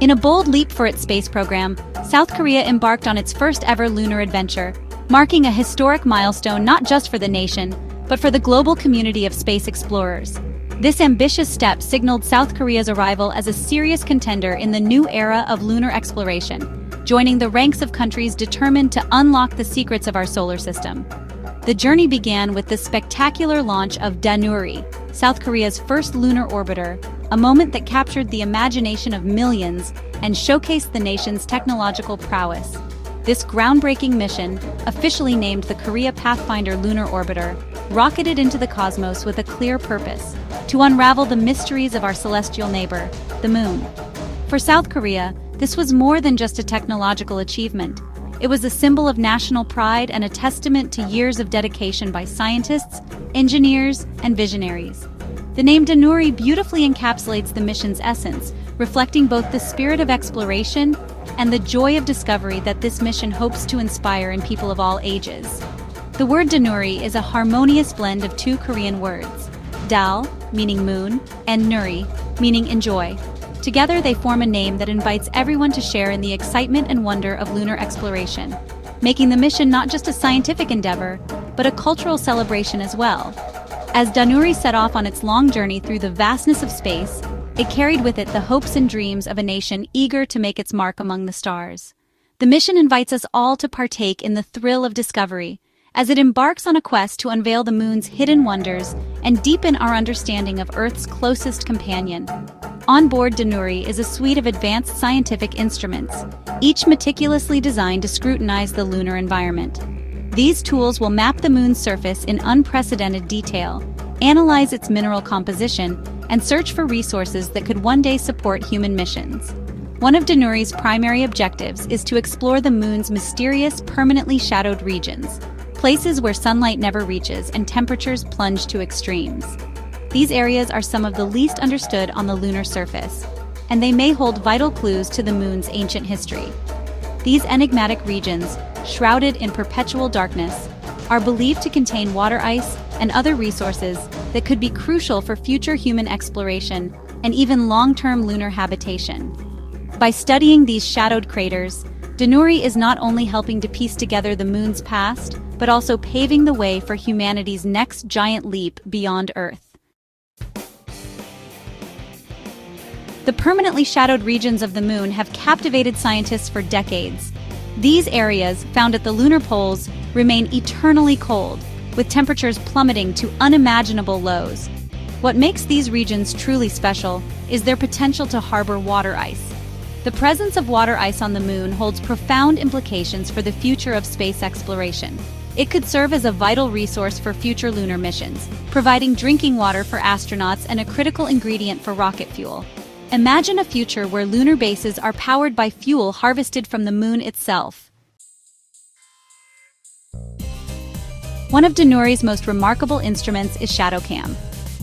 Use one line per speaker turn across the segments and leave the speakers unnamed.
In a bold leap for its space program, South Korea embarked on its first-ever lunar adventure, marking a historic milestone not just for the nation, but for the global community of space explorers. This ambitious step signaled South Korea's arrival as a serious contender in the new era of lunar exploration, joining the ranks of countries determined to unlock the secrets of our solar system. The journey began with the spectacular launch of Danuri, South Korea's first lunar orbiter, a moment that captured the imagination of millions and showcased the nation's technological prowess. This groundbreaking mission, officially named the Korea Pathfinder Lunar Orbiter, rocketed into the cosmos with a clear purpose: to unravel the mysteries of our celestial neighbor, the Moon. For South Korea, this was more than just a technological achievement. It was a symbol of national pride and a testament to years of dedication by scientists, engineers, and visionaries. The name Danuri beautifully encapsulates the mission's essence, reflecting both the spirit of exploration and the joy of discovery that this mission hopes to inspire in people of all ages. The word Danuri is a harmonious blend of two Korean words, Dal, meaning moon, and Nuri, meaning enjoy. Together they form a name that invites everyone to share in the excitement and wonder of lunar exploration, making the mission not just a scientific endeavor, but a cultural celebration as well. As Danuri set off on its long journey through the vastness of space, it carried with it the hopes and dreams of a nation eager to make its mark among the stars. The mission invites us all to partake in the thrill of discovery, as it embarks on a quest to unveil the moon's hidden wonders and deepen our understanding of Earth's closest companion. On board Danuri is a suite of advanced scientific instruments, each meticulously designed to scrutinize the lunar environment. These tools will map the moon's surface in unprecedented detail, analyze its mineral composition, and search for resources that could one day support human missions. One of Danuri's primary objectives is to explore the moon's mysterious, permanently shadowed regions, places where sunlight never reaches and temperatures plunge to extremes. These areas are some of the least understood on the lunar surface, and they may hold vital clues to the moon's ancient history. These enigmatic regions, shrouded in perpetual darkness, are believed to contain water ice and other resources that could be crucial for future human exploration and even long-term lunar habitation. By studying these shadowed craters, Danuri is not only helping to piece together the moon's past, but also paving the way for humanity's next giant leap beyond Earth. The permanently shadowed regions of the moon have captivated scientists for decades. These areas, found at the lunar poles, remain eternally cold, with temperatures plummeting to unimaginable lows. What makes these regions truly special is their potential to harbor water ice. The presence of water ice on the moon holds profound implications for the future of space exploration. It could serve as a vital resource for future lunar missions, providing drinking water for astronauts and a critical ingredient for rocket fuel. Imagine a future where lunar bases are powered by fuel harvested from the moon itself. One of Danuri's most remarkable instruments is ShadowCam.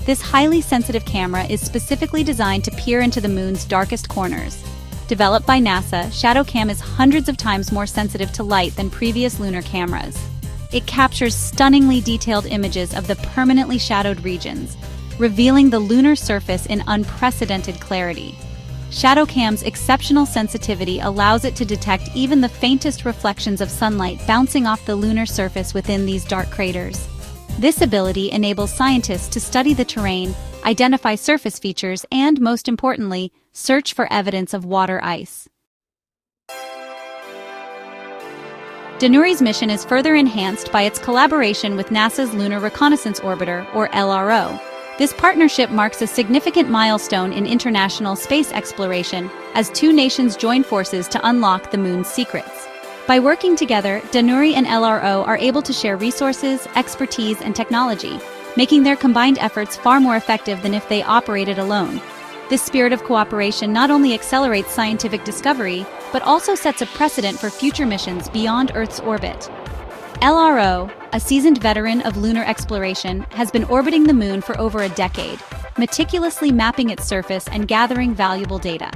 This highly sensitive camera is specifically designed to peer into the moon's darkest corners. Developed by NASA, ShadowCam is hundreds of times more sensitive to light than previous lunar cameras. It captures stunningly detailed images of the permanently shadowed regions, revealing the lunar surface in unprecedented clarity. ShadowCam's exceptional sensitivity allows it to detect even the faintest reflections of sunlight bouncing off the lunar surface within these dark craters. This ability enables scientists to study the terrain, identify surface features, and, most importantly, search for evidence of water ice. Danuri's mission is further enhanced by its collaboration with NASA's Lunar Reconnaissance Orbiter, or LRO. This partnership marks a significant milestone in international space exploration as two nations join forces to unlock the moon's secrets. By working together, Danuri and LRO are able to share resources, expertise, and technology, making their combined efforts far more effective than if they operated alone. This spirit of cooperation not only accelerates scientific discovery, but also sets a precedent for future missions beyond Earth's orbit. LRO, a seasoned veteran of lunar exploration, has been orbiting the moon for over a decade, meticulously mapping its surface and gathering valuable data.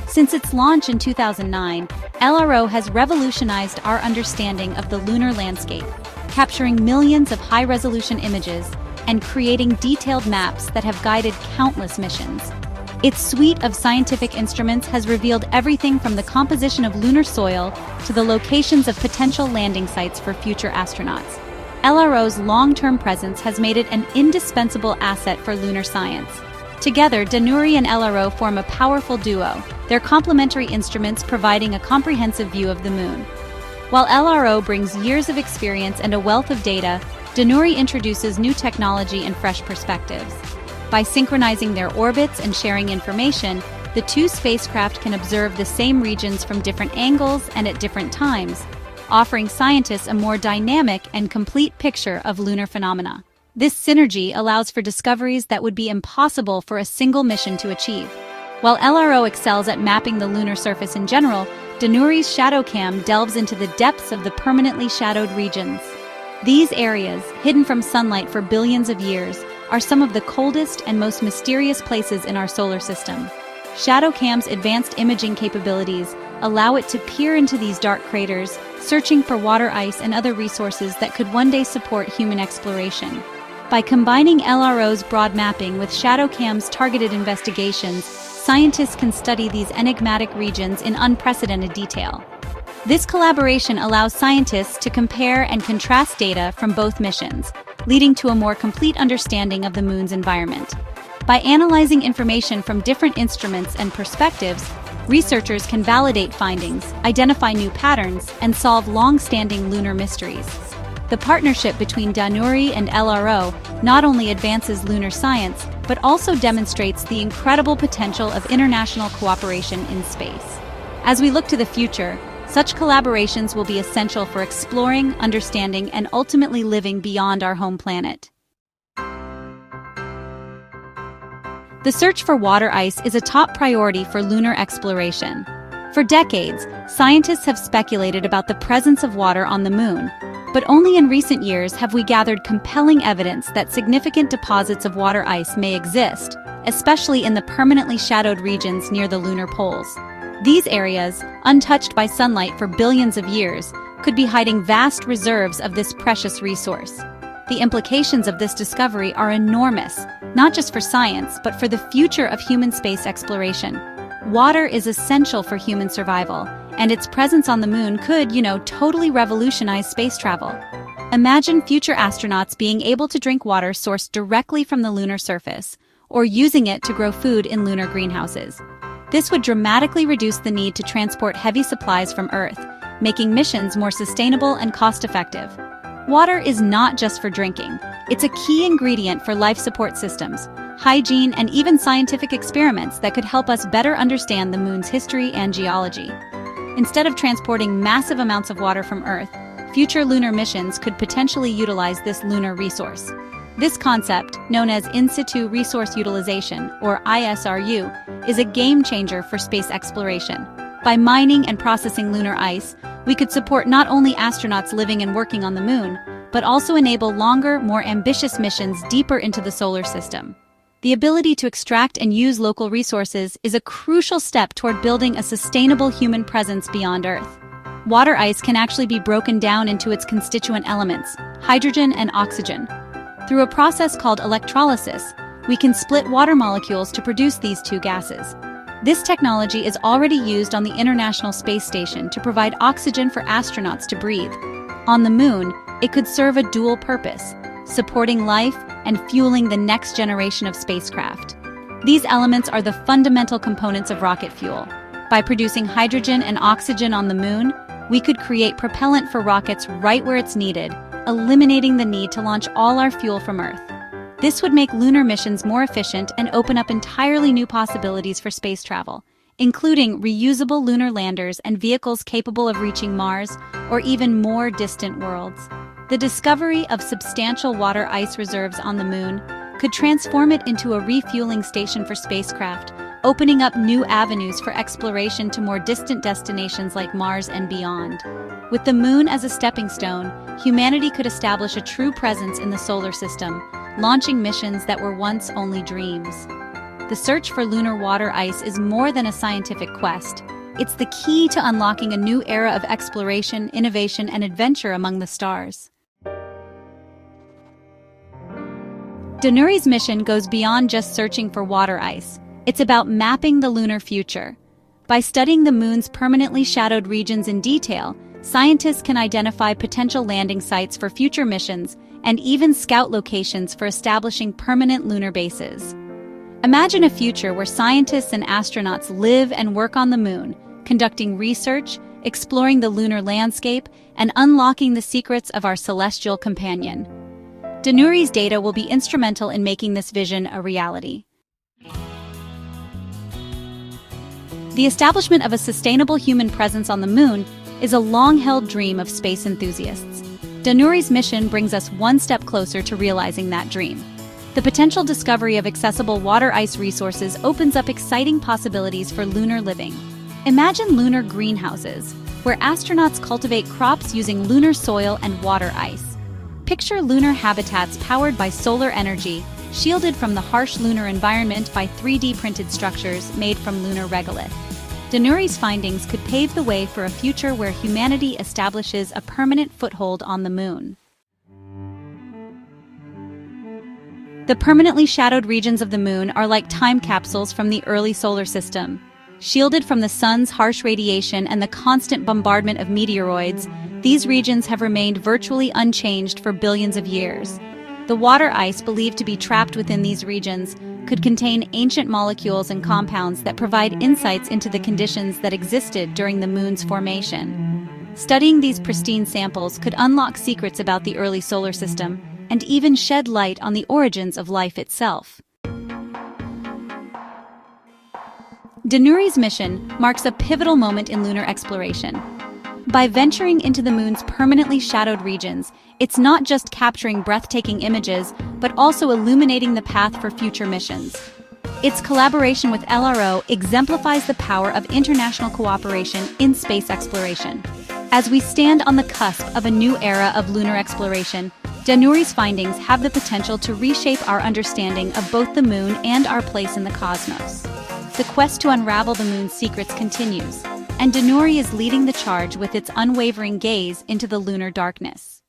Since its launch in 2009, LRO has revolutionized our understanding of the lunar landscape, capturing millions of high-resolution images and creating detailed maps that have guided countless missions. Its suite of scientific instruments has revealed everything from the composition of lunar soil to the locations of potential landing sites for future astronauts. LRO's long-term presence has made it an indispensable asset for lunar science. Together, Danuri and LRO form a powerful duo, their complementary instruments providing a comprehensive view of the Moon. While LRO brings years of experience and a wealth of data, Danuri introduces new technology and fresh perspectives. By synchronizing their orbits and sharing information, the two spacecraft can observe the same regions from different angles and at different times, offering scientists a more dynamic and complete picture of lunar phenomena. This synergy allows for discoveries that would be impossible for a single mission to achieve. While LRO excels at mapping the lunar surface in general, Danuri's ShadowCam delves into the depths of the permanently shadowed regions. These areas, hidden from sunlight for billions of years, are some of the coldest and most mysterious places in our solar system. ShadowCam's advanced imaging capabilities allow it to peer into these dark craters, searching for water ice and other resources that could one day support human exploration. By combining LRO's broad mapping with ShadowCam's targeted investigations, scientists can study these enigmatic regions in unprecedented detail. This collaboration allows scientists to compare and contrast data from both missions, leading to a more complete understanding of the Moon's environment. By analyzing information from different instruments and perspectives, researchers can validate findings, identify new patterns, and solve long-standing lunar mysteries. The partnership between Danuri and LRO not only advances lunar science, but also demonstrates the incredible potential of international cooperation in space. As we look to the future, such collaborations will be essential for exploring, understanding, and ultimately living beyond our home planet. The search for water ice is a top priority for lunar exploration. For decades, scientists have speculated about the presence of water on the Moon, but only in recent years have we gathered compelling evidence that significant deposits of water ice may exist, especially in the permanently shadowed regions near the lunar poles. These areas, untouched by sunlight for billions of years, could be hiding vast reserves of this precious resource. The implications of this discovery are enormous, not just for science, but for the future of human space exploration. Water is essential for human survival, and its presence on the Moon could, totally revolutionize space travel. Imagine future astronauts being able to drink water sourced directly from the lunar surface, or using it to grow food in lunar greenhouses. This would dramatically reduce the need to transport heavy supplies from Earth, making missions more sustainable and cost-effective. Water is not just for drinking. It's a key ingredient for life support systems, hygiene, and even scientific experiments that could help us better understand the Moon's history and geology. Instead of transporting massive amounts of water from Earth, future lunar missions could potentially utilize this lunar resource. This concept, known as In Situ Resource Utilization, or ISRU, is a game-changer for space exploration. By mining and processing lunar ice, we could support not only astronauts living and working on the Moon, but also enable longer, more ambitious missions deeper into the solar system. The ability to extract and use local resources is a crucial step toward building a sustainable human presence beyond Earth. Water ice can actually be broken down into its constituent elements, hydrogen and oxygen. Through a process called electrolysis, we can split water molecules to produce these two gases. This technology is already used on the International Space Station to provide oxygen for astronauts to breathe. On the Moon, it could serve a dual purpose, supporting life and fueling the next generation of spacecraft. These elements are the fundamental components of rocket fuel. By producing hydrogen and oxygen on the Moon, we could create propellant for rockets right where it's needed, eliminating the need to launch all our fuel from Earth. This would make lunar missions more efficient and open up entirely new possibilities for space travel, including reusable lunar landers and vehicles capable of reaching Mars or even more distant worlds. The discovery of substantial water ice reserves on the Moon could transform it into a refueling station for spacecraft, opening up new avenues for exploration to more distant destinations like Mars and beyond. With the Moon as a stepping stone, humanity could establish a true presence in the solar system, launching missions that were once only dreams. The search for lunar water ice is more than a scientific quest. It's the key to unlocking a new era of exploration, innovation, and adventure among the stars. Danuri's mission goes beyond just searching for water ice. It's about mapping the lunar future. By studying the moon's permanently shadowed regions in detail, scientists can identify potential landing sites for future missions and even scout locations for establishing permanent lunar bases. Imagine a future where scientists and astronauts live and work on the moon, conducting research, exploring the lunar landscape, and unlocking the secrets of our celestial companion. Danuri's data will be instrumental in making this vision a reality. The establishment of a sustainable human presence on the moon is a long-held dream of space enthusiasts. Danuri's mission brings us one step closer to realizing that dream. The potential discovery of accessible water-ice resources opens up exciting possibilities for lunar living. Imagine lunar greenhouses, where astronauts cultivate crops using lunar soil and water ice. Picture lunar habitats powered by solar energy, shielded from the harsh lunar environment by 3D printed structures made from lunar regolith. Danuri's findings could pave the way for a future where humanity establishes a permanent foothold on the moon. The permanently shadowed regions of the moon are like time capsules from the early solar system. Shielded from the sun's harsh radiation and the constant bombardment of meteoroids, these regions have remained virtually unchanged for billions of years. The water ice believed to be trapped within these regions could contain ancient molecules and compounds that provide insights into the conditions that existed during the moon's formation. Studying these pristine samples could unlock secrets about the early solar system and even shed light on the origins of life itself. Danuri's mission marks a pivotal moment in lunar exploration. By venturing into the moon's permanently shadowed regions, it's not just capturing breathtaking images, but also illuminating the path for future missions. Its collaboration with LRO exemplifies the power of international cooperation in space exploration. As we stand on the cusp of a new era of lunar exploration, Danuri's findings have the potential to reshape our understanding of both the moon and our place in the cosmos. The quest to unravel the moon's secrets continues, and Danuri is leading the charge with its unwavering gaze into the lunar darkness.